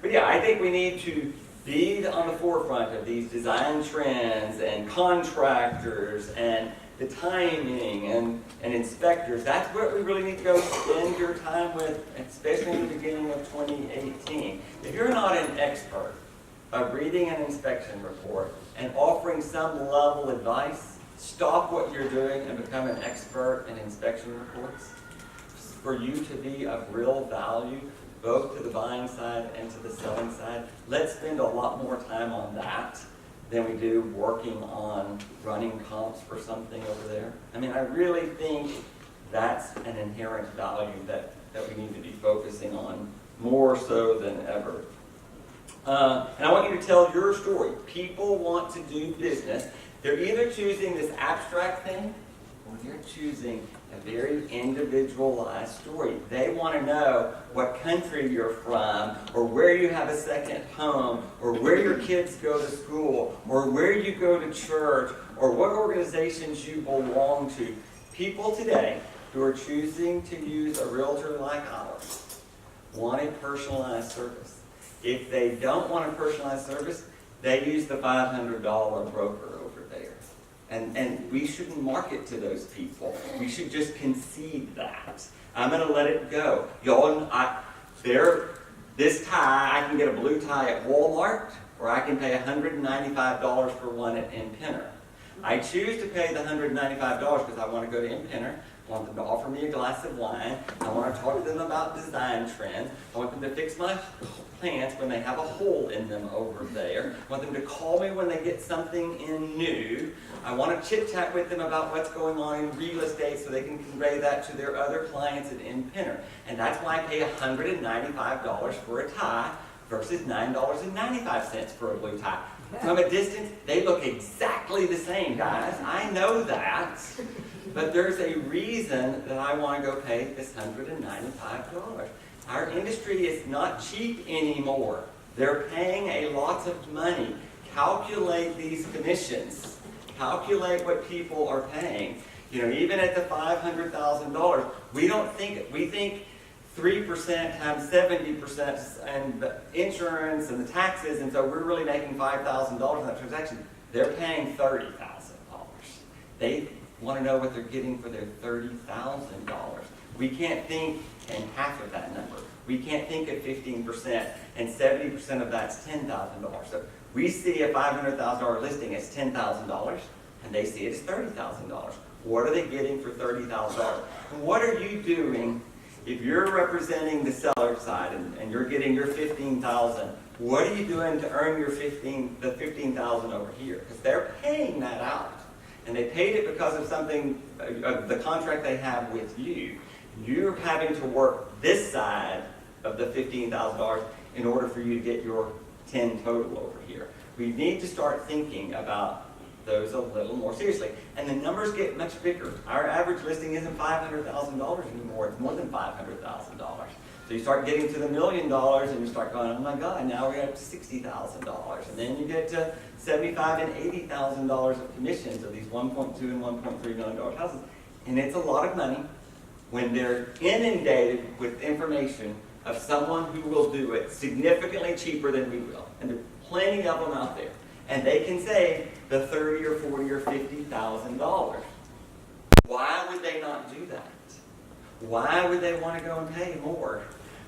But yeah, I think we need to be on the forefront of these design trends and contractors and the timing and inspectors. That's what we really need to go spend your time with, especially in the beginning of 2018. If you're not an expert of reading an inspection report and offering some level of advice, stop what you're doing and become an expert in inspection reports. For you to be of real value, both to the buying side and to the selling side, let's spend a lot more time on that than we do working on running comps for something over there. I mean, I really think that's an inherent value that we need to be focusing on more so than ever. And I want you to tell your story. People want to do business. They're either choosing this abstract thing or they're choosing a very individualized story. They want to know what country you're from, or where you have a second home, or where your kids go to school, or where you go to church, or what organizations you belong to. People today who are choosing to use a realtor like ours want a personalized service. If they don't want a personalized service, they use the $500 broker over there. And we shouldn't market to those people. We should just concede that. I'm going to let it go. Y'all, this tie, I can get a blue tie at Walmart, or I can pay $195 for one at Penner. I choose to pay the $195 because I want to go to Penner. I want them to offer me a glass of wine. I want to talk to them about design trends. I want them to fix my plants when they have a hole in them over there. I want them to call me when they get something in new. I want to chit-chat with them about what's going on in real estate so they can convey that to their other clients at Penner. And that's why I pay $195 for a tie versus $9.95 for a blue tie. From a distance, they look exactly the same, guys. I know that. But there's a reason that I want to go pay this $195. Our industry is not cheap anymore. They're paying a lot of money. Calculate these commissions. Calculate what people are paying. You know, even at the $500,000, we think 3% times 70% and the insurance and the taxes, and so we're really making $5,000 in that transaction. They're paying $30,000. They want to know what they're getting for their $30,000. We can't think in half of that number. We can't think at 15%, and 70% of that's $10,000. So we see a $500,000 listing as $10,000, and they see it as $30,000. What are they getting for $30,000? And what are you doing if you're representing the seller side and you're getting your $15,000? What are you doing to earn your the $15,000 over here? Because they're paying that out. And they paid it because of something, of the contract they have with you. You're having to work this side of the $15,000 in order for you to get your 10 total over here. We need to start thinking about those a little more seriously. And the numbers get much bigger. Our average listing isn't $500,000 anymore. It's more than $500,000. So you start getting to the $1 million and you start going, oh my God, now we're up to $60,000. And then you get to $75,000 and $80,000 of commissions of these $1.2 and $1.3 million houses. And it's a lot of money when they're inundated with information of someone who will do it significantly cheaper than we will. And there are plenty of them out there. And they can save the $30,000 or $40,000 or $50,000. Why would they not do that? Why would they want to go and pay more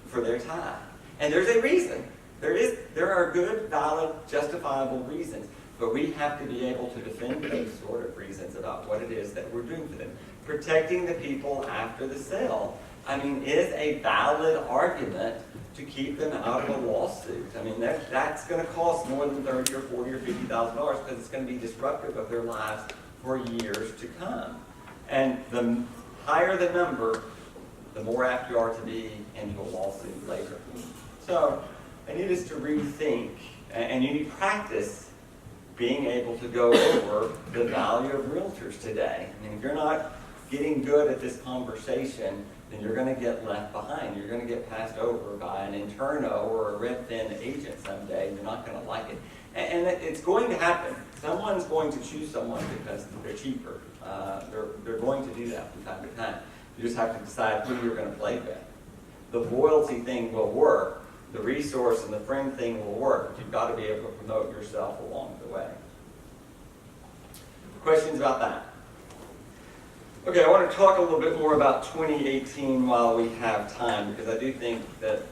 for their tie? And there's a reason. There are good, valid, justifiable reasons. But we have to be able to defend those sort of reasons about what it is that we're doing for them. Protecting the people after the sale, I mean, is a valid argument to keep them out of a lawsuit. I mean, that's going to cost more than $30,000 or $40,000 or $50,000 because it's going to be disruptive of their lives for years to come. And the higher the number, the more apt you are to be into a lawsuit later. So I need us to rethink, and you need practice being able to go over the value of realtors today. I mean, if you're not getting good at this conversation, then you're going to get left behind. You're going to get passed over by an interno or a Redfin agent someday. You're not going to like it. And it's going to happen. Someone's going to choose someone because they're cheaper. They're going to do that from time to time. You just have to decide who you're going to play with. The loyalty thing will work. The resource and the friend thing will work. But you've got to be able to promote yourself along the way. Questions about that? Okay, I want to talk a little bit more about 2018 while we have time, because I do think that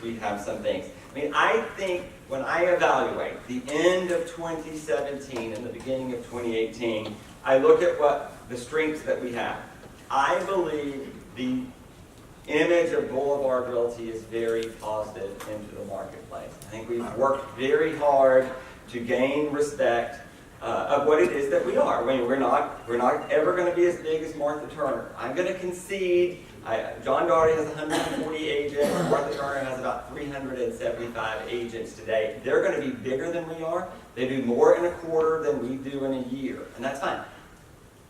we have some things. I mean, I think when I evaluate the end of 2017 and the beginning of 2018, I look at what the strengths that we have. I believe the image of Boulevard Realty is very positive into the marketplace. I think we've worked very hard to gain respect of what it is that we are. I mean, we're not ever going to be as big as Martha Turner. I'm going to concede. John Daugherty has 140 agents. Martha Turner has about 375 agents today. They're going to be bigger than we are. They do more in a quarter than we do in a year, and that's fine.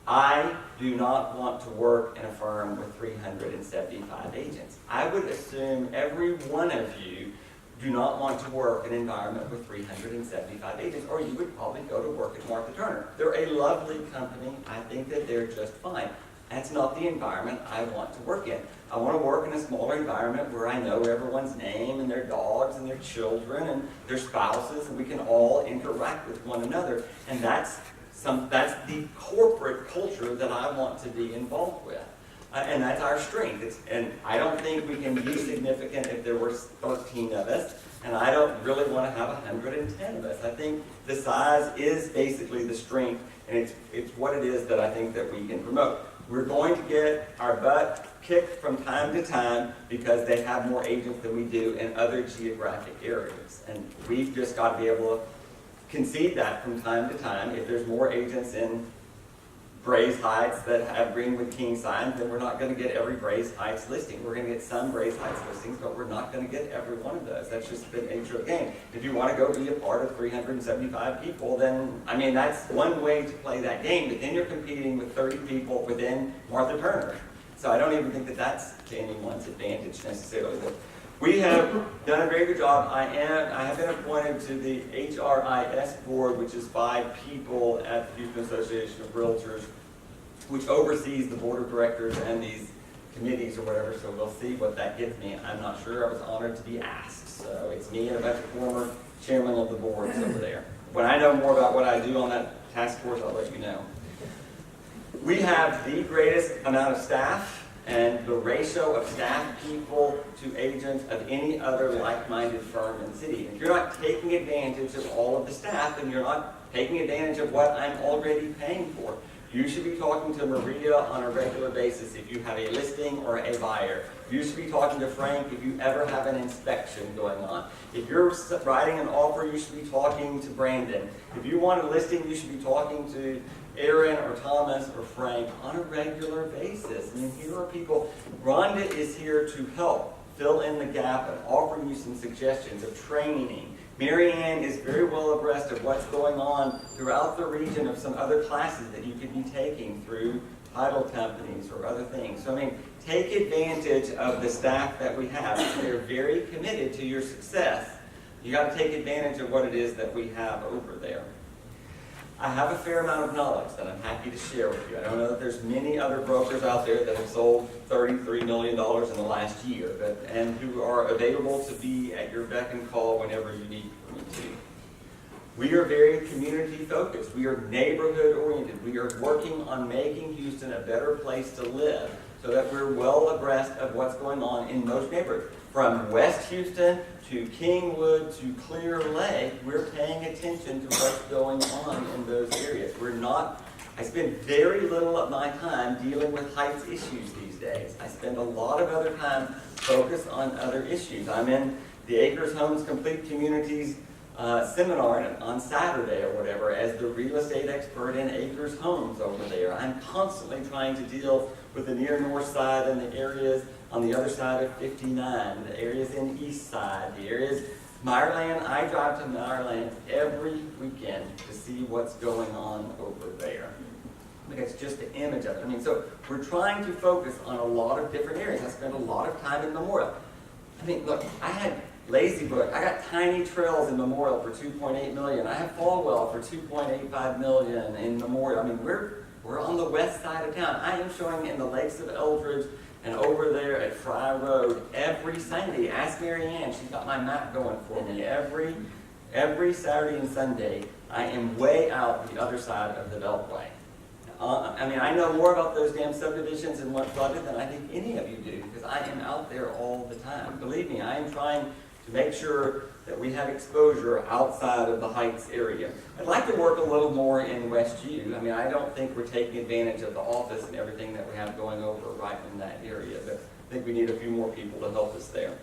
I do not want to work in a firm with 375 agents. I would assume every one of you do not want to work in an environment with 375 agents, or you would probably go to work at Martha Turner. They're a lovely company. I think that they're just fine. That's not the environment I want to work in. I want to work in a smaller environment where I know everyone's name and their dogs and their children and their spouses, and we can all interact with one another. And that's the corporate culture that I want to be involved with. And that's our strength. And I don't think we can be significant if there were 13 of us, and I don't really want to have 110 of us. I think the size is basically the strength, and it's what it is that I think that we can promote. We're going to get our butt kicked from time to time because they have more agents than we do in other geographic areas. And we've just got to be able to concede that from time to time. If there's more agents in Braes Heights that have Greenwood King signs, then we're not going to get every Braes Heights listing. We're going to get some Braes Heights listings, but we're not going to get every one of those. That's just the nature of the game. If you want to go be a part of 375 people, then, I mean, that's one way to play that game, but then you're competing with 30 people within Martha Turner. So I don't even think that that's to anyone's advantage necessarily. But we have done a very good job. I have been appointed to the HRIS board, which is 5 people at the Houston Association of Realtors, which oversees the board of directors and these committees or whatever, so we'll see what that gets me. I'm not sure. I was honored to be asked. So it's me and a bunch of former chairmen of the boards over there. When I know more about what I do on that task force, I'll let you know. We have the greatest amount of staff and the ratio of staff people to agents of any other like-minded firm in the city. If you're not taking advantage of all of the staff, then you're not taking advantage of what I'm already paying for. You should be talking to Maria on a regular basis if you have a listing or a buyer. You should be talking to Frank if you ever have an inspection going on. If you're writing an offer, you should be talking to Brandon. If you want a listing, you should be talking to Aaron or Thomas or Frank on a regular basis. I mean, here are people. Rhonda is here to help fill in the gap and offer you some suggestions of training. Mary Ann is very well abreast of what's going on throughout the region of some other classes that you could be taking through title companies or other things. So, I mean, take advantage of the staff that we have. They're very committed to your success. You got to take advantage of what it is that we have over there. I have a fair amount of knowledge that I'm happy to share with you. I don't know that there's many other brokers out there that have sold $33 million in the last year, and who are available to be at your beck and call whenever you need me to. We are very community focused. We are neighborhood oriented. We are working on making Houston a better place to live so that we're well abreast of what's going on in most neighborhoods. From West Houston to Kingwood to Clear Lake, we're paying attention to what's going on in those areas. I spend very little of my time dealing with Heights issues these days. I spend a lot of other time focused on other issues. I'm in the Acres Homes Complete Communities seminar on Saturday or whatever as the real estate expert in Acres Homes over there. I'm constantly trying to deal with the near north side and the areas on the other side of 59, the areas in the east side, the areas, Meyerland. I drive to Meyerland every weekend to see what's going on over there. I think it's just the image of it. I mean, so we're trying to focus on a lot of different areas. I spent a lot of time in Memorial. I mean, look, I had Lazy Brook, I got Tiny Trails in Memorial for $2.8 million. I have Falwell for $2.85 million in Memorial. I mean, we're on the west side of town. I am showing in the Lakes of Eldridge and over there at Fry Road every Sunday. Ask Mary Ann, she's got my map going for me. Every Saturday and Sunday, I am way out the other side of the Beltway. I mean, I know more about those damn subdivisions and what's flooded than I think any of you do, because I am out there all the time. Believe me, I am trying to make sure that we have exposure outside of the Heights area. I'd like to work a little more in West U. I mean, I don't think we're taking advantage of the office and everything that we have going over right in that area, but I think we need a few more people to help us there.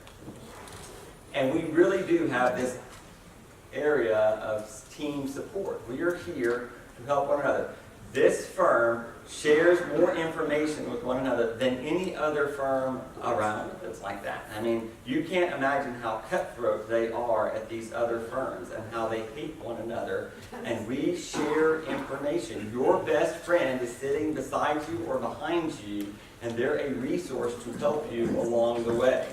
And we really do have this area of team support. We are here to help one another. This firm shares more information with one another than any other firm around that's like that. I mean, you can't imagine how cutthroat they are at these other firms and how they hate one another. And we share information. Your best friend is sitting beside you or behind you, and they're a resource to help you along the way.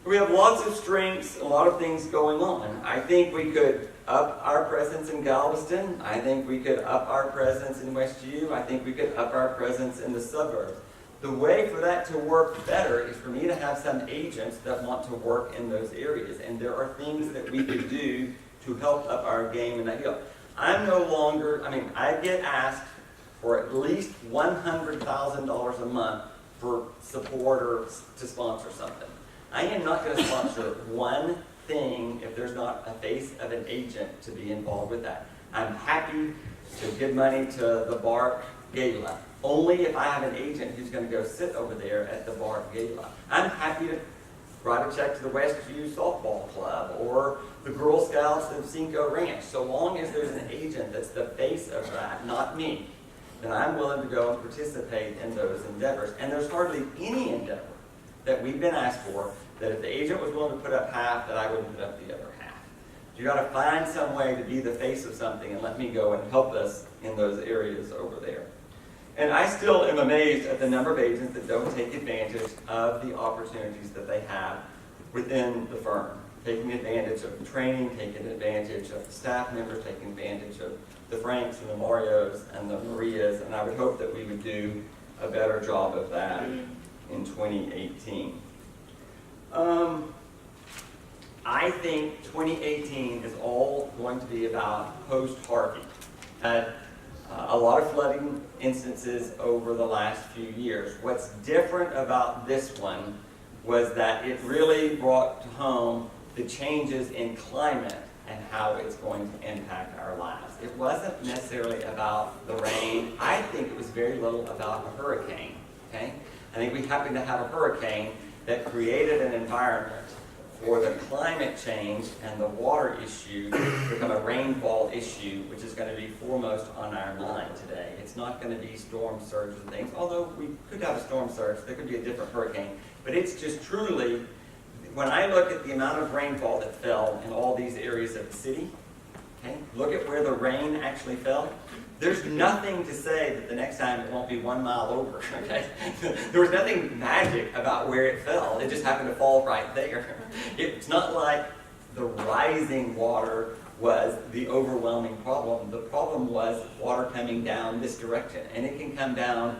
We have lots of strengths, a lot of things going on. I think we could up our presence in Galveston. I think we could up our presence in West U. I think we could up our presence in the suburbs. The way for that to work better is for me to have some agents that want to work in those areas. And there are things that we could do to help up our game in that field. I'm no longer, I mean, I get asked for at least $100,000 a month for support or to sponsor something. I am not going to sponsor one thing if there's not a face of an agent to be involved with that. I'm happy to give money to the Bark Gala, only if I have an agent who's going to go sit over there at the Bark Gala. I'm happy to write a check to the Westview Softball Club or the Girl Scouts of Cinco Ranch. So long as there's an agent that's the face of that, not me, then I'm willing to go and participate in those endeavors. And there's hardly any endeavor that we've been asked for that if the agent was willing to put up half, that I wouldn't put up the other half. You got to find some way to be the face of something and let me go and help us in those areas over there. And I still am amazed at the number of agents that don't take advantage of the opportunities that they have within the firm. Taking advantage of the training, taking advantage of the staff members, taking advantage of the Franks and the Marios and the Marias, and I would hope that we would do a better job of that in 2018. I think 2018 is all going to be about post-Harvey. Had a lot of flooding instances over the last few years. What's different about this one was that it really brought home the changes in climate and how it's going to impact our lives. It wasn't necessarily about the rain. I think it was very little about a hurricane. Okay? I think we happened to have a hurricane that created an environment for the climate change and the water issue to become a rainfall issue, which is going to be foremost on our mind today. It's not going to be storm surges and things, although we could have a storm surge, there could be a different hurricane. But it's just truly, when I look at the amount of rainfall that fell in all these areas of the city, okay, look at where the rain actually fell. There's nothing to say that the next time it won't be 1 mile over, okay? There was nothing magic about where it fell. It just happened to fall right there. It's not like the rising water was the overwhelming problem. The problem was water coming down this direction. And it can come down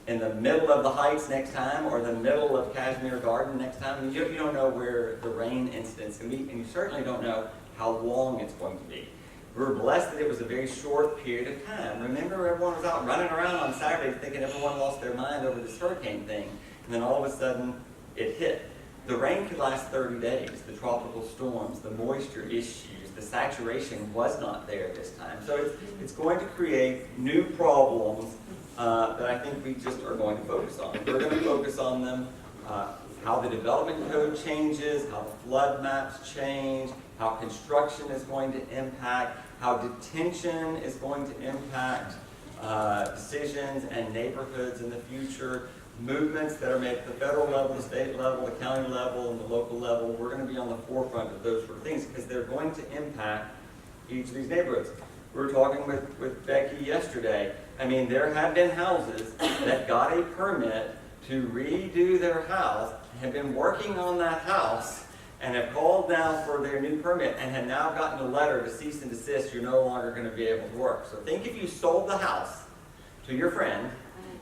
in the middle of the Heights next time or the middle of Kashmir Garden next time. You don't know where the rain incidence can be, and you certainly don't know how long it's going to be. We're blessed that it was a very short period of time. Remember, everyone was out running around on Saturday thinking everyone lost their mind over this hurricane thing, and then all of a sudden it hit. The rain could last 30 days, the tropical storms, the moisture issues, the saturation was not there this time. So it's going to create new problems that I think we just are going to focus on. We're going to focus on them, how the development code changes, how the flood maps change, how construction is going to impact, how detention is going to impact decisions and neighborhoods in the future, movements that are made at the federal level, the state level, the county level, and the local level. We're going to be on the forefront of those sort of things because they're going to impact each of these neighborhoods. We were talking with Becky yesterday. I mean, there have been houses that got a permit to redo their house, have been working on that house, and have called now for their new permit and have now gotten a letter to cease and desist, you're no longer going to be able to work. So think if you sold the house to your friend,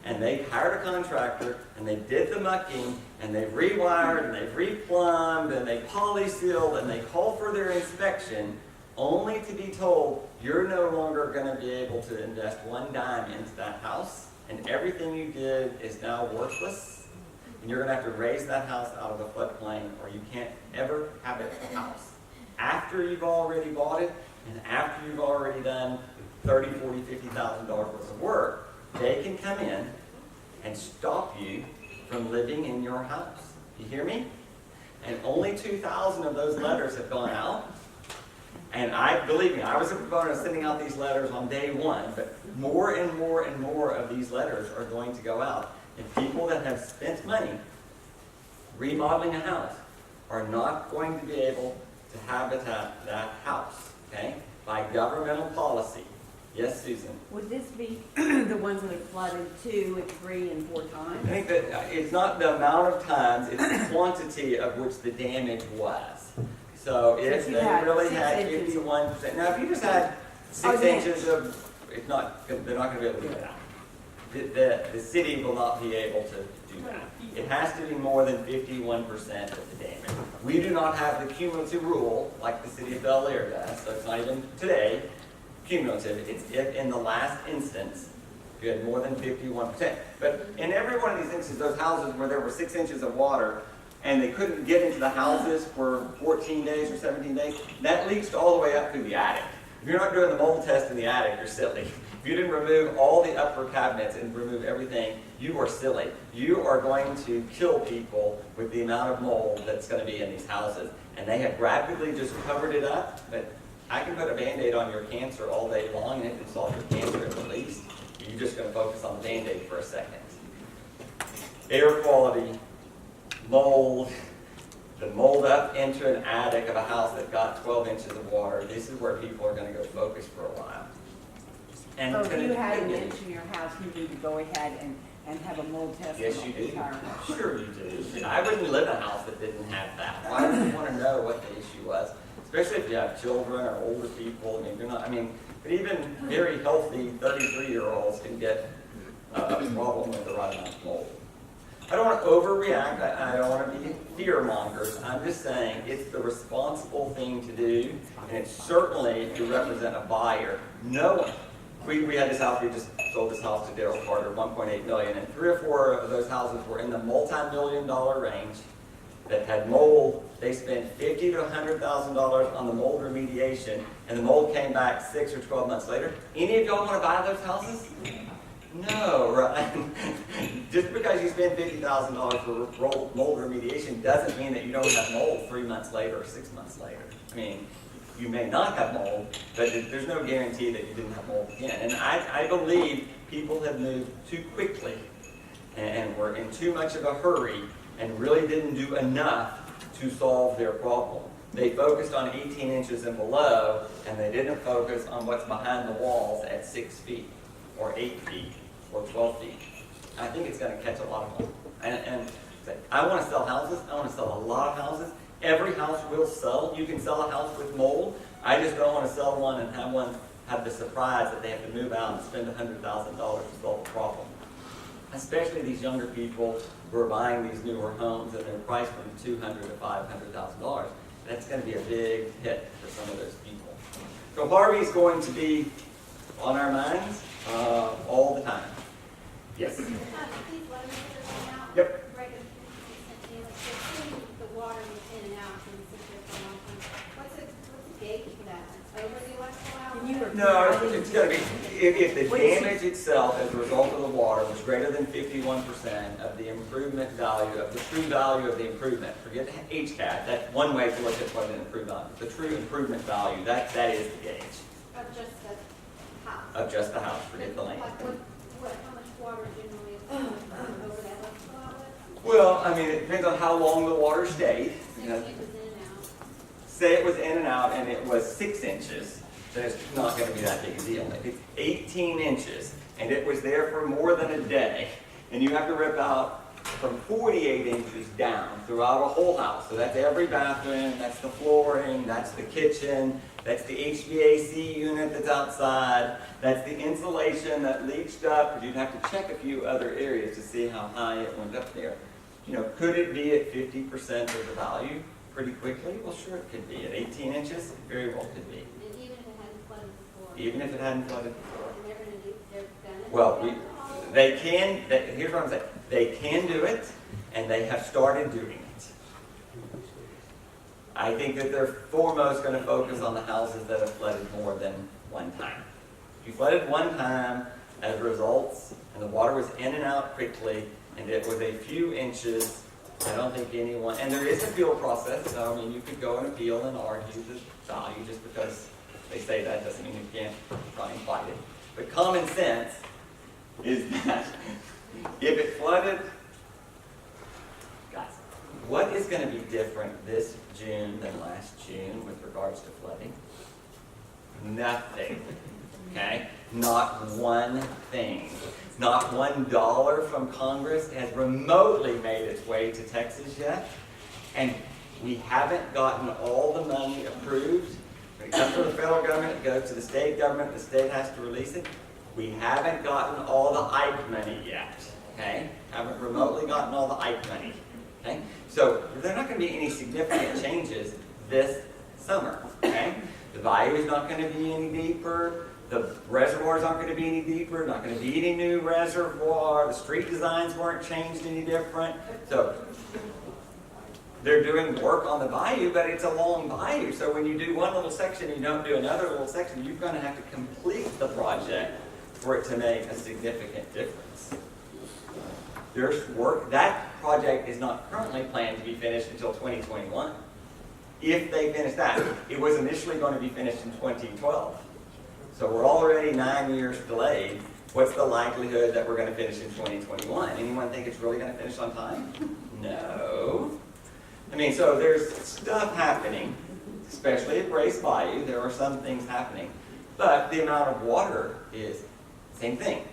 and they hired a contractor, and they did the mucking, and they've rewired, and they've replumbed, and they polysealed, and they called for their inspection, only to be told you're no longer going to be able to invest one dime into that house, and everything you did is now worthless, and you're going to have to raise that house out of the floodplain, or you can't ever have it a house. After you've already bought it, and after you've already done $30,000, $40,000, $50,000 worth of work, they can come in and stop you from living in your house. You hear me? And only 2,000 of those letters have gone out. And believe me, I was a proponent of sending out these letters on day one, but more and more and more of these letters are going to go out. And people that have spent money remodeling a house are not going to be able to habitat that house, okay, by governmental policy. Yes, Susan? Would this be the ones that have flooded 2 and 3 and 4 times? I think that it's not the amount of times, it's the quantity of which the damage was. So if they really had 51%, now if you just had 6 inches of, it's not, they're not going to be able to do that. The city will not be able to do that. It has to be more than 51% of the damage. We do not have the cumulative rule like the city of Bel Air does, so it's not even today. Cumulative, it's if in the last instance you had more than 51%. But in every one of these instances, those houses where there were 6 inches of water and they couldn't get into the houses for 14 days or 17 days, that leached all the way up through the attic. If you're not doing the mold test in the attic, you're silly. If you didn't remove all the upper cabinets and remove everything, you are silly. You are going to kill people with the amount of mold that's going to be in these houses. And they have rapidly just covered it up, but I can put a Band-Aid on your cancer all day long, and it can solve your cancer at the least. You're just going to focus on the Band-Aid for a second. Air quality, mold, the mold up into an attic of a house that got 12 inches of water. This is where people are going to go focus for a while. And So if you had an inch in your house, you need to go ahead and have a mold test. Yes, you on the do. entire house. Sure you do. I wouldn't live in a house that didn't have that. Why would you want to know what the issue was? Especially if you have children or older people. But even very healthy 33-year-olds can get a problem with the right amount of mold. I don't want to overreact. I don't want to be fear mongers. I'm just saying it's the responsible thing to do, and it's certainly if you represent a buyer. No one. We had this house, we just sold this house to Daryl Carter, $1.8 million, and 3 or 4 of those houses were in the multi-million-dollar range that had mold. They spent $50,000 to $100,000 on the mold remediation, and the mold came back 6 or 12 months later. Any of y'all want to buy those houses? No, right? Just because you spend $50,000 for mold remediation doesn't mean that you don't have mold 3 months later or 6 months later. I mean, you may not have mold, but there's no guarantee that you didn't have mold again. And I believe people have moved too quickly and were in too much of a hurry and really didn't do enough to solve their problem. They focused on 18 inches and below, and they didn't focus on what's behind the walls at 6 feet, or 8 feet, or 12 feet. I think it's going to catch a lot of them. And I want to sell houses. I want to sell a lot of houses. Every house will sell. You can sell a house with mold. I just don't want to sell one and have the surprise that they have to move out and spend $100,000 to solve the problem. Especially these younger people who are buying these newer homes and they're priced from $200,000 to $500,000. That's going to be a big hit for some of those people. So Harvey's going to be on our minds all the time. Yes? Please let me figure out. Yep. Right, the water was in and out and sit there for a long time. What's the gauge for that? It's over the electrical hour? Can you repeat No, that? it's going to be, if the damage itself as a result of the water was greater than 51% of the improvement value, of the true value of the improvement, forget HCAD, that's one way to look at what an improvement, the true improvement value, that is the gauge Of just the house? of just the house, forget the land. Like how much water generally is over that electrical outlet? Well, I mean, it depends on how long the water stayed. 6 inches in and out. Say it was in and out and it was 6 inches, then it's not going to be that big a deal. If it's 18 inches and it was there for more than a day, and you have to rip out from 48 inches down throughout a whole house. So that's every bathroom, that's the flooring, that's the kitchen, that's the HVAC unit that's outside, that's the insulation that leached up, because you'd have to check a few other areas to see how high it went up there. You know, could it be at 50% of the value pretty quickly? Well, sure it could be. At 18 inches, it very well could be. And even if it hadn't flooded before? Even if it hadn't flooded before. And they're gonna do, they're gonna. Well, they can, here's what I'm saying. They can do it, and they have started doing it. I think that they're foremost going to focus on the houses that have flooded more than one time. If you flooded one time as results, and the water was in and out quickly, and it was a few inches, I don't think anyone, and there is an appeal process, so I mean, you could go and appeal and argue the value. Just because they say that doesn't mean you can't try and fight it. But common sense is that if it flooded, guys, what is going to be different this June than last June with regards to flooding? Nothing. Okay? Not one thing. Not $1 from Congress has remotely made its way to Texas yet. And we haven't gotten all the money approved. When it comes from the federal government, it goes to the state government, the state has to release it. We haven't gotten all the Ike money yet. Okay? Haven't remotely gotten all the Ike money. Okay? So there are not going to be any significant changes this summer. Okay? The bayou is not going to be any deeper. The reservoirs aren't going to be any deeper. Not going to be any new reservoir. The street designs weren't changed any different. So they're doing work on the bayou, but it's a long bayou. So when you do one little section and you don't do another little section, you're going to have to complete the project for it to make a significant difference. There's work. That project is not currently planned to be finished until 2021. If they finish that, it was initially going to be finished in 2012. So we're already 9 years delayed. What's the likelihood that we're going to finish in 2021? Anyone think it's really going to finish on time? No. I mean, so there's stuff happening, especially at Grace Bayou. There are some things happening. But the amount of water is same thing.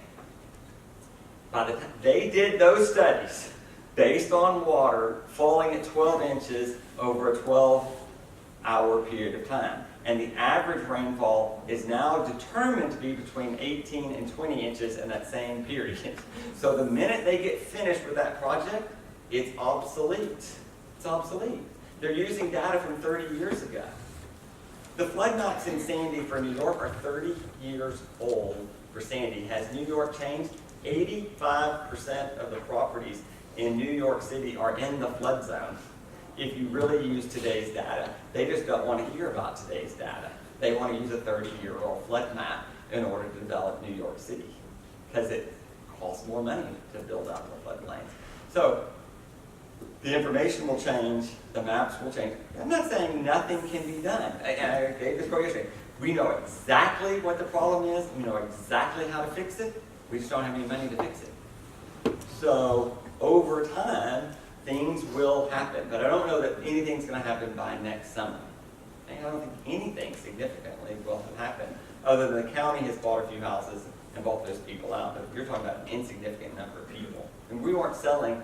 By the time they did those studies based on water falling at 12 inches over a 12-hour period of time. And the average rainfall is now determined to be between 18 and 20 inches in that same period. So the minute they get finished with that project, it's obsolete. It's obsolete. They're using data from 30 years ago. The flood maps in Sandy for New York are 30 years old for Sandy. Has New York changed? 85% of the properties in New York City are in the flood zone. If you really use today's data, they just don't want to hear about today's data. They want to use a 30-year-old flood map in order to develop New York City because it costs more money to build out the floodplains. So the information will change, the maps will change. I'm not saying nothing can be done. I gave this quote yesterday. We know exactly what the problem is. We know exactly how to fix it. We just don't have any money to fix it. So over time, things will happen. But I don't know that anything's going to happen by next summer. I don't think anything significantly will have happened other than the county has bought a few houses and bought those people out. But you're talking about an insignificant number of people. And we weren't selling.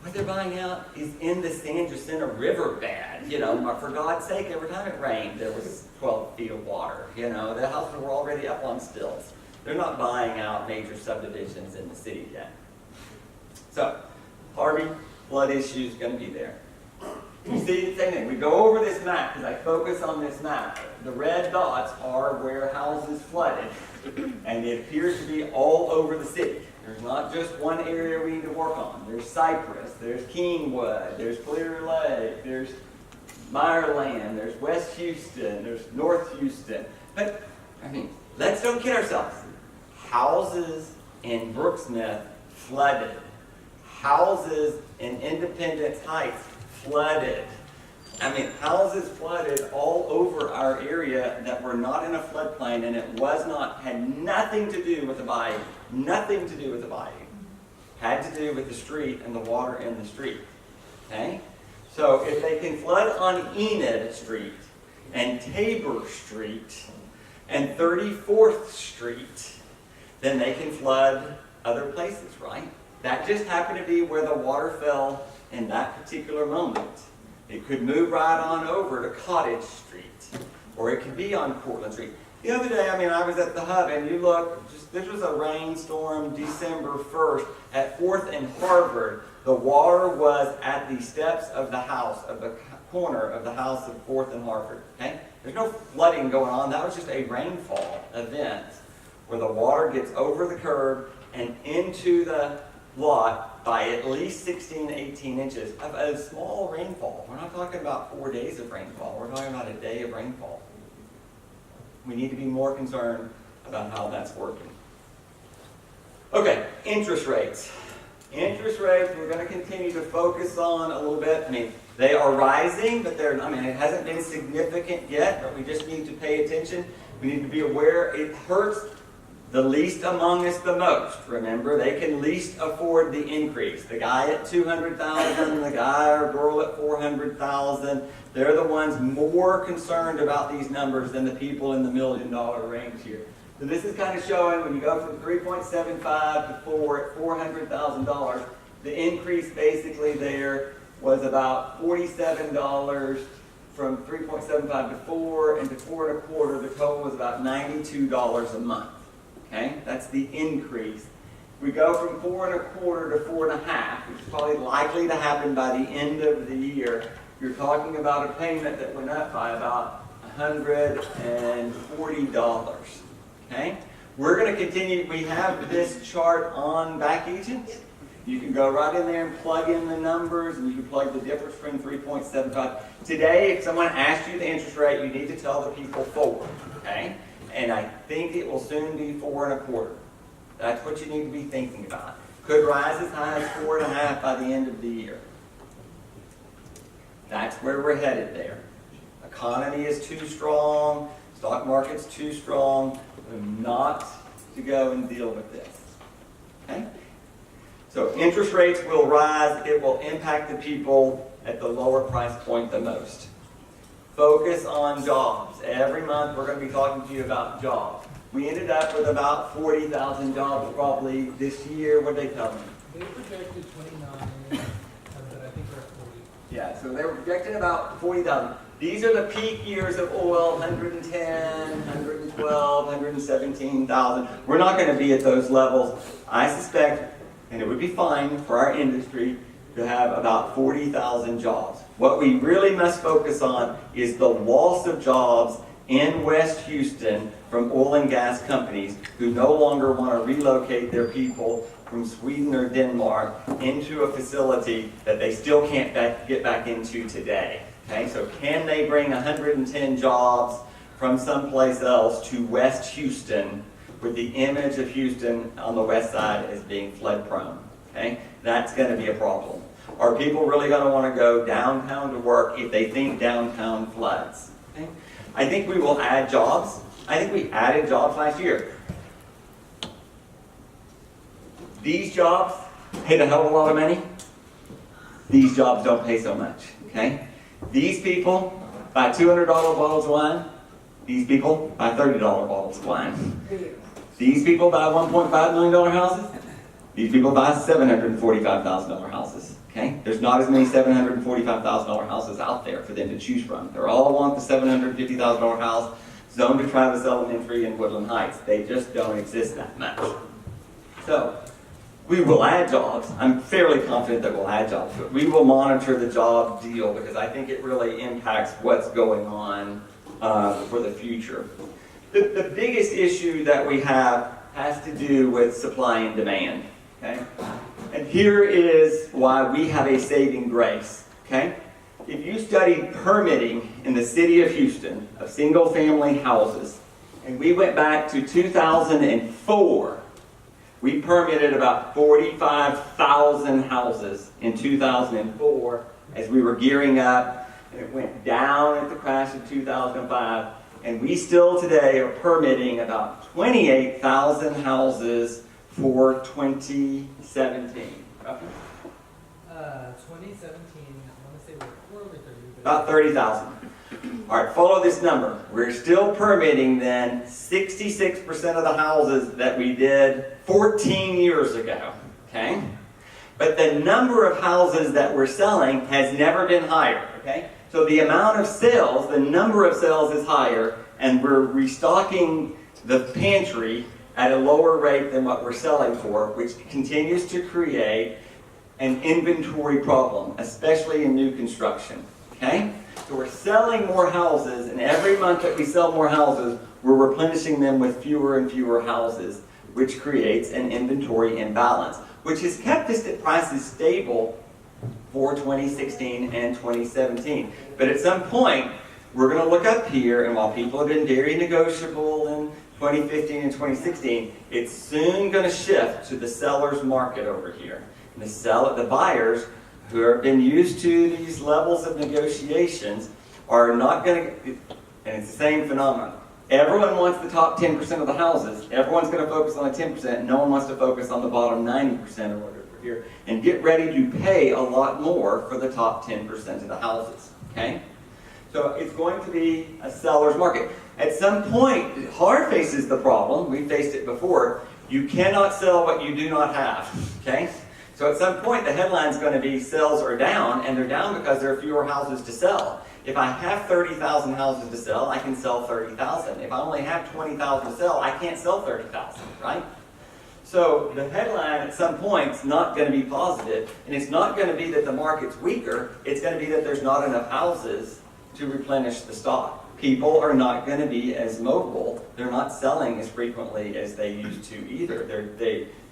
What they're buying out is in the San Jacinto riverbed. You know, for God's sake, every time it rained, there was 12 feet of water. You know, the houses were already up on stilts. They're not buying out major subdivisions in the city yet. So, Harvey, flood issue is going to be there. You see the same thing. We go over this map because I focus on this map. The red dots are where houses flooded, and it appears to be all over the city. There's not just one area we need to work on. There's Cypress, there's Kingwood, there's Clear Lake, there's Meyerland, there's West Houston, there's North Houston. But, I mean, let's don't kid ourselves. Houses in Brooksmith flooded. Houses in Independence Heights flooded. I mean, houses flooded all over our area that were not in a floodplain, and it had nothing to do with the bayou. Nothing to do with the bayou. Had to do with the street and the water in the street. Okay? So if they can flood on Enid Street and Tabor Street and 34th Street, then they can flood other places, right? That just happened to be where the water fell in that particular moment. It could move right on over to Cottage Street, or it could be on Portland Street. The other day, I was at the hub, and you look, this was a rainstorm, December 1st, at 4th and Harvard. The water was at the steps of the house, of the corner of the house of 4th and Harvard. Okay? There's no flooding going on. That was just a rainfall event where the water gets over the curb and into the lot by at least 16, 18 inches of a small rainfall. We're not talking about 4 days of rainfall. We're talking about a day of rainfall. We need to be more concerned about how that's working. Okay, interest rates. Interest rates, we're going to continue to focus on a little bit. They are rising, but it hasn't been significant yet, but we just need to pay attention. We need to be aware it hurts the least among us the most. Remember, they can least afford the increase. The guy at $200,000, the guy or girl at $400,000, they're the ones more concerned about these numbers than the people in the $1 million range here. So this is kind of showing when you go from 3.75 to 4 at $400,000, the increase basically there was about $47 from 3.75 to 4, and to 4 1/4, the total was about $92 a month. Okay, that's the increase. We go from 4 1/4 to 4 1/2, which is probably likely to happen by the end of the year. You're talking about a payment that went up by about $140. Okay, we're going to continue. We have this chart on Back Agent. You can go right in there and plug in the numbers, and you can plug the difference between 3.75. Today, if someone asks you the interest rate, you need to tell the people 4. Okay. And I think it will soon be 4 1/4. That's what you need to be thinking about. Could rise as high as 4 1/2 by the end of the year. That's where we're headed there. Economy is too strong. Stock market's too strong. Not to go and deal with this. Okay? So interest rates will rise. It will impact the people at the lower price point the most. Focus on jobs. Every month we're going to be talking to you about jobs. We ended up with about 40,000 jobs probably this year. What did they tell me? They projected 29, but I think they're at 40. Yeah, so they were projecting about 40,000. These are the peak years of oil, 110, 112, 117,000. We're not going to be at those levels. I suspect, and it would be fine for our industry, to have about 40,000 jobs. What we really must focus on is the loss of jobs in West Houston from oil and gas companies who no longer want to relocate their people from Sweden or Denmark into a facility that they still can't get back into today. Okay, so can they bring 110 jobs from someplace else to West Houston with the image of Houston on the west side as being flood prone? Okay, that's going to be a problem. Are people really going to want to go downtown to work if they think downtown floods? Okay? I think we will add jobs. I think we added jobs last year. These jobs paid a hell of a lot of money. These jobs don't pay so much. Okay? These people buy $200 bottles of wine. These people buy $30 bottles of wine. These people buy $1.5 million houses. These people buy $745,000 houses. Okay? There's not as many $745,000 houses out there for them to choose from. They all want the $750,000 house zoned to Travis Elementary in Woodland Heights. They just don't exist that much. So, we will add jobs. I'm fairly confident that we'll add jobs. But we will monitor the job deal because I think it really impacts what's going on for the future. The biggest issue that we have has to do with supply and demand. Okay? And here is why we have a saving grace. Okay? If you studied permitting in the city of Houston of single-family houses, and we went back to 2004, we permitted about 45,000 houses in 2004 as we were gearing up, and it went down at the crash of 2005, and we still today are permitting about 28,000 houses for 2017. 2017, I want to say we're 4 over 30. About 30,000. All right, follow this number. We're still permitting then 66% of the houses that we did 14 years ago. Okay? But the number of houses that we're selling has never been higher, okay? So the amount of sales, the number of sales is higher, and we're restocking the pantry at a lower rate than what we're selling for, which continues to create an inventory problem, especially in new construction, okay? So we're selling more houses, and every month that we sell more houses, we're replenishing them with fewer and fewer houses, which creates an inventory imbalance, which has kept us at prices stable for 2016 and 2017. But at some point, we're going to look up here, and while people have been very negotiable in 2015 and 2016, it's soon going to shift to the seller's market over here. And the buyers who have been used to these levels of negotiations are not going to, and it's the same phenomenon. Everyone wants the top 10% of the houses. Everyone's going to focus on the 10%. No one wants to focus on the bottom 90% or whatever here. And get ready to pay a lot more for the top 10% of the houses. Okay? So it's going to be a seller's market. At some point, hard faces the problem. We faced it before. You cannot sell what you do not have. Okay? So at some point, the headline's going to be sales are down, and they're down because there are fewer houses to sell. If I have 30,000 houses to sell, I can sell 30,000. If I only have 20,000 to sell, I can't sell 30,000, right? So the headline at some point is not going to be positive, and it's not going to be that the market's weaker. It's going to be that there's not enough houses to replenish the stock. People are not going to be as mobile. They're not selling as frequently as they used to either.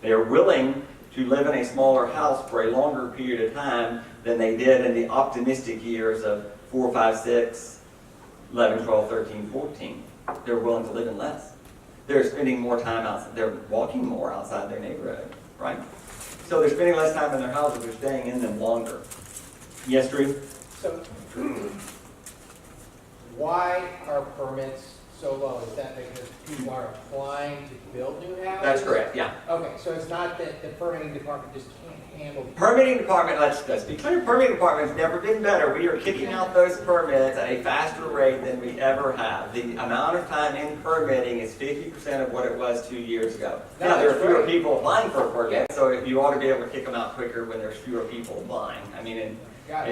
They're willing to live in a smaller house for a longer period of time than they did in the optimistic years of 4, 5, 6, 11, 12, 13, 14. They're willing to live in less. They're spending more time outside. They're walking more outside their neighborhood, right? So they're spending less time in their houses. They're staying in them longer. Yes, Drew? So, why are permits so low? Is that because people are applying to build new houses? That's correct, yeah. Okay, so it's not that the permitting department just can't handle. Permitting department, let's be clear, permitting department's never been better. We are kicking out those permits at a faster rate than we ever have. The amount of time in permitting is 50% of what it was 2 years ago. Now, there are fewer people applying for a permit, so you ought to be able to kick them out quicker when there's fewer people applying. I mean,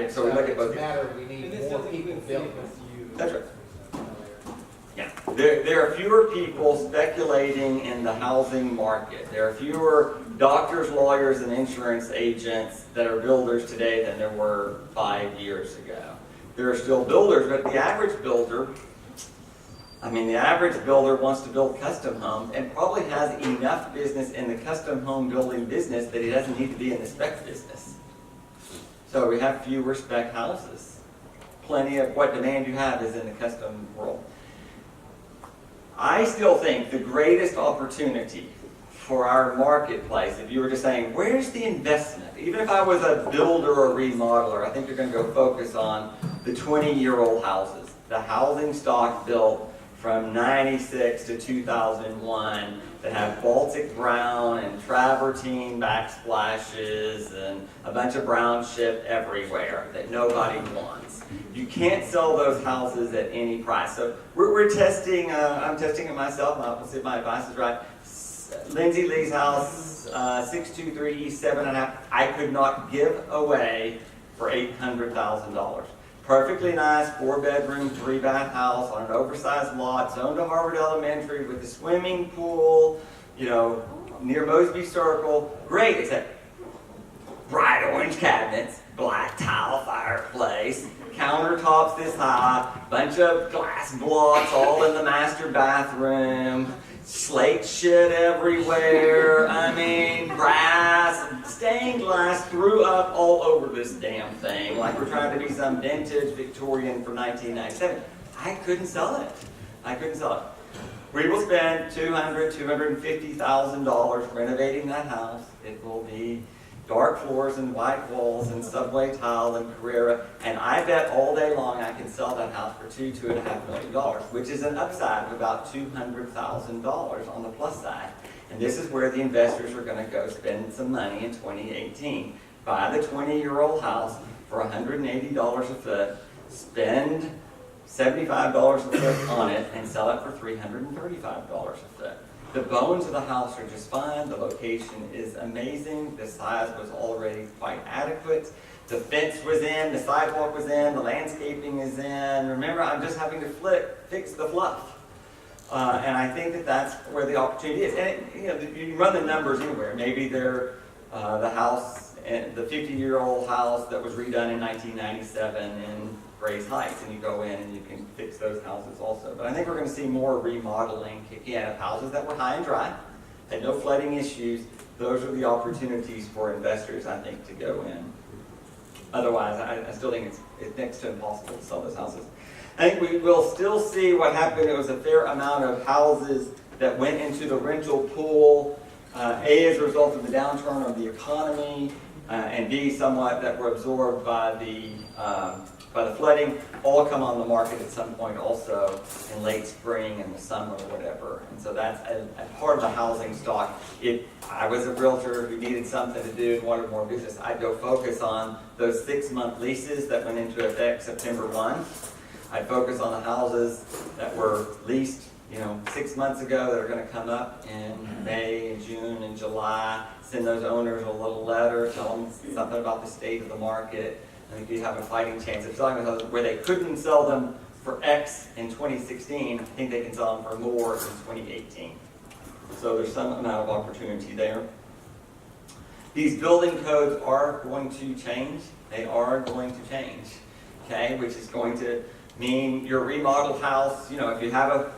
so we look at both. It's a matter of we need more people building. That's right. Yeah, there are fewer people speculating in the housing market. There are fewer doctors, lawyers, and insurance agents that are builders today than there were 5 years ago. There are still builders, but the average builder wants to build custom homes and probably has enough business in the custom home building business that he doesn't need to be in the spec business. So we have fewer spec houses. Plenty of what demand you have is in the custom world. I still think the greatest opportunity for our marketplace, if you were just saying, where's the investment? Even if I was a builder or remodeler, I think you're going to go focus on the 20-year-old houses. The housing stock built from 96 to 2001 that have Baltic brown and travertine backsplashes and a bunch of brown chip everywhere that nobody wants. You can't sell those houses at any price. So we're testing, I'm testing it myself, I'll see if my advice is right. Lindsay Lee's house, 623 East, 7.5, I could not give away for $800,000. Perfectly nice, 4-bedroom, 3-bath house on an oversized lot, zoned to Harvard Elementary with a swimming pool, near Mosby Circle. Great, except bright orange cabinets, black tile fireplace, countertops this high, bunch of glass blocks all in the master bathroom, slate shit everywhere, brass, stained glass threw up all over this damn thing, like we're trying to be some vintage Victorian from 1997. I couldn't sell it. We will spend $250,000 renovating that house. It will be dark floors and white walls and subway tile and Carrera, and I bet all day long I can sell that house for $2.5 million, which is an upside of about $200,000 on the plus side. And this is where the investors are going to go spend some money in 2018. Buy the 20-year-old house for $180 a foot, spend $75 a foot on it, and sell it for $335 a foot. The bones of the house are just fine. The location is amazing. The size was already quite adequate. The fence was in, the sidewalk was in, the landscaping is in. Remember, I'm just having to fix the fluff. And I think that that's where the opportunity is. And you know, you can run the numbers anywhere. Maybe they're the house, the 50-year-old house that was redone in 1997 in Grays Heights, and you go in and you can fix those houses also. But I think we're going to see more remodeling kick in of houses that were high and dry, had no flooding issues. Those are the opportunities for investors, I think, to go in. Otherwise, I still think it's next to impossible to sell those houses. I think we will still see what happened. There was a fair amount of houses that went into the rental pool, A, as a result of the downturn of the economy, and B, somewhat that were absorbed by the flooding, all come on the market at some point also in late spring and the summer or whatever. And so that's a part of the housing stock. If I was a realtor who needed something to do and wanted more business, I'd go focus on those 6-month leases that went into effect September 1. I'd focus on the houses that were leased, 6 months ago that are going to come up in May and June and July. Send those owners a little letter, tell them something about the state of the market. I think you have a fighting chance of selling those where they couldn't sell them for X in 2016. I think they can sell them for more in 2018. So there's some amount of opportunity there. These building codes are going to change. They are going to change, okay? Which is going to mean your remodeled house, if you have a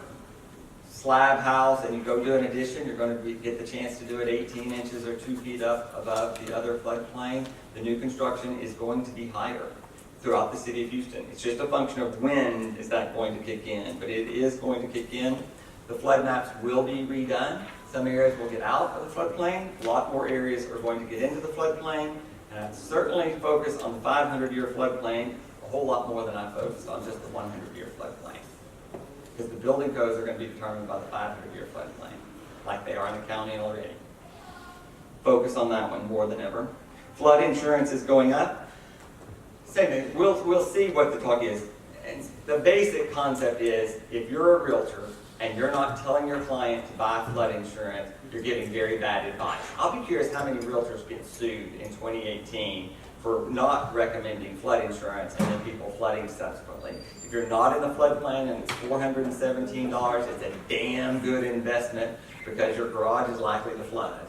slab house and you go do an addition, you're going to get the chance to do it 18 inches or 2 feet up above the other floodplain. The new construction is going to be higher throughout the city of Houston. It's just a function of when is that going to kick in, but it is going to kick in. The flood maps will be redone. Some areas will get out of the floodplain. A lot more areas are going to get into the floodplain. And I'd certainly focus on the 500-year floodplain a whole lot more than I focused on just the 100-year floodplain. Because the building codes are going to be determined by the 500-year floodplain, like they are in the county already. Focus on that one more than ever. Flood insurance is going up. Same thing. We'll see what the talk is. And the basic concept is, if you're a realtor and you're not telling your client to buy flood insurance, you're giving very bad advice. I'll be curious how many realtors get sued in 2018 for not recommending flood insurance and then people flooding subsequently. If you're not in the floodplain and it's $417, it's a damn good investment because your garage is likely to flood.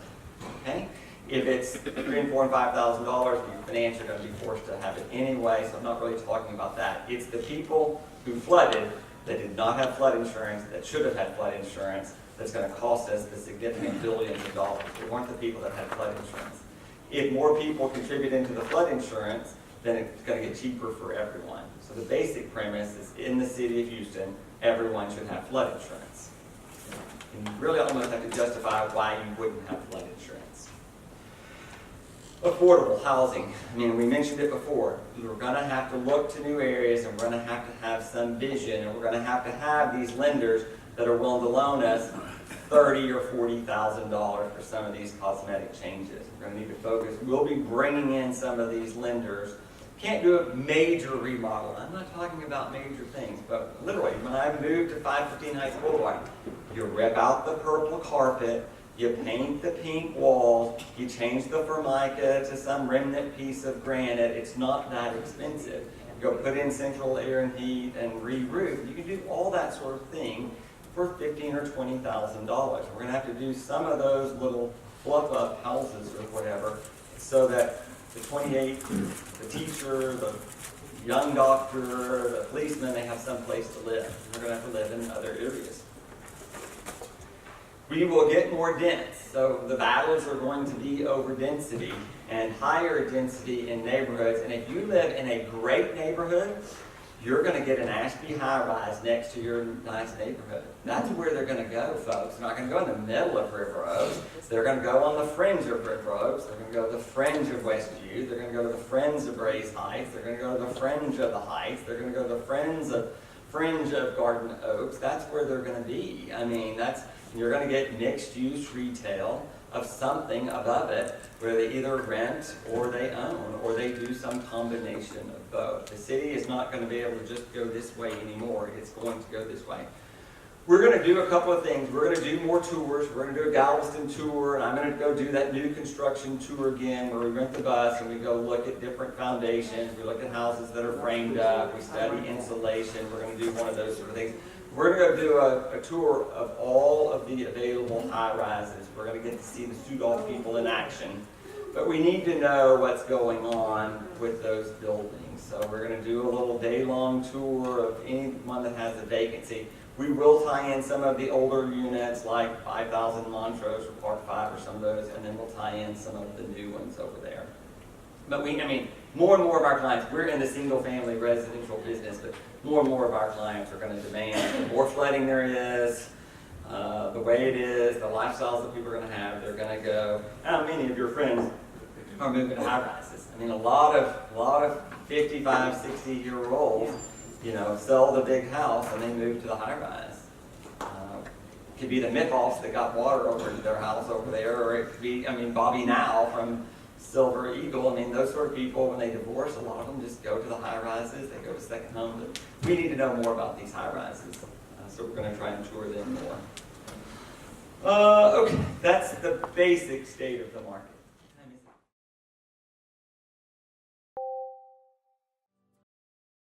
Okay? If it's $3,000 and $4,000 and $5,000, your finance are going to be forced to have it anyway, so I'm not really talking about that. It's the people who flooded that did not have flood insurance, that should have had flood insurance, that's going to cost us the significant billions of dollars. They weren't the people that had flood insurance. If more people contribute into the flood insurance, then it's going to get cheaper for everyone. So the basic premise is, in the city of Houston, everyone should have flood insurance. And you really almost have to justify why you wouldn't have flood insurance. Affordable housing. I mean, we mentioned it before. We're going to have to look to new areas, and we're going to have some vision, and we're going to have these lenders that are willing to loan us $30,000 or $40,000 for some of these cosmetic changes. We're going to need to focus. We'll be bringing in some of these lenders. Can't do a major remodel. I'm not talking about major things, but literally, when I moved to 515 Heights Boulevard, you rip out the purple carpet, you paint the pink walls, you change the formica to some remnant piece of granite. It's not that expensive. You go put in central air and heat and re-roof. You can do all that sort of thing for $15,000 or $20,000. We're going to have to do some of those little fluff-up houses or whatever so that the 28, the teacher, the young doctor, the policeman, they have some place to live. We're going to have to live in other areas. We will get more dense, so the battles are going to be over density and higher density in neighborhoods. And if you live in a great neighborhood, you're going to get an Ashby high-rise next to your nice neighborhood. That's where they're going to go, folks. They're not going to go in the middle of River Oaks. They're going to go on the fringe of River Oaks. They're going to go to the fringe of Westview. They're going to go to the fringe of Grays Heights. They're going to go to the fringe of the Heights. They're going to go to the fringe of Garden Oaks. That's where they're going to be. I mean, you're going to get mixed-use retail of something above it where they either rent or they own or they do some combination of both. The city is not going to be able to just go this way anymore. It's going to go this way. we're going to do a couple of things. We're going to do more tours. We're going to do a Galveston tour, and I'm going to go do that new construction tour again where we rent the bus and we go look at different foundations. We look at houses that are framed up. We study insulation. We're going to do one of those sort of things. We're going to go do a tour of all of the available high-rises. We're going to get to see the Sudol people in action. But we need to know what's going on with those buildings. So we're going to do a little day-long tour of anyone that has a vacancy. We will tie in some of the older units like 5000 Montrose or Park 5 or some of those, and then we'll tie in some of the new ones over there. But more and more of our clients, we're in the single-family residential business, but more and more of our clients are going to demand the more flooding there is, the way it is, the lifestyles that people are going to have, they're going to go. How many of your friends are moving to high-rises? I mean, a lot of 55, 60-year-olds, sell the big house and they move to the high-rise. It could be the Mithoffs that got water over to their house over there, or it could be, Bobby Now from Silver Eagle. Those sort of people, when they divorce, a lot of them just go to the high-rises. They go to second homes. But we need to know more about these high-rises, so we're going to try and tour them more. Okay, that's the basic state of the market.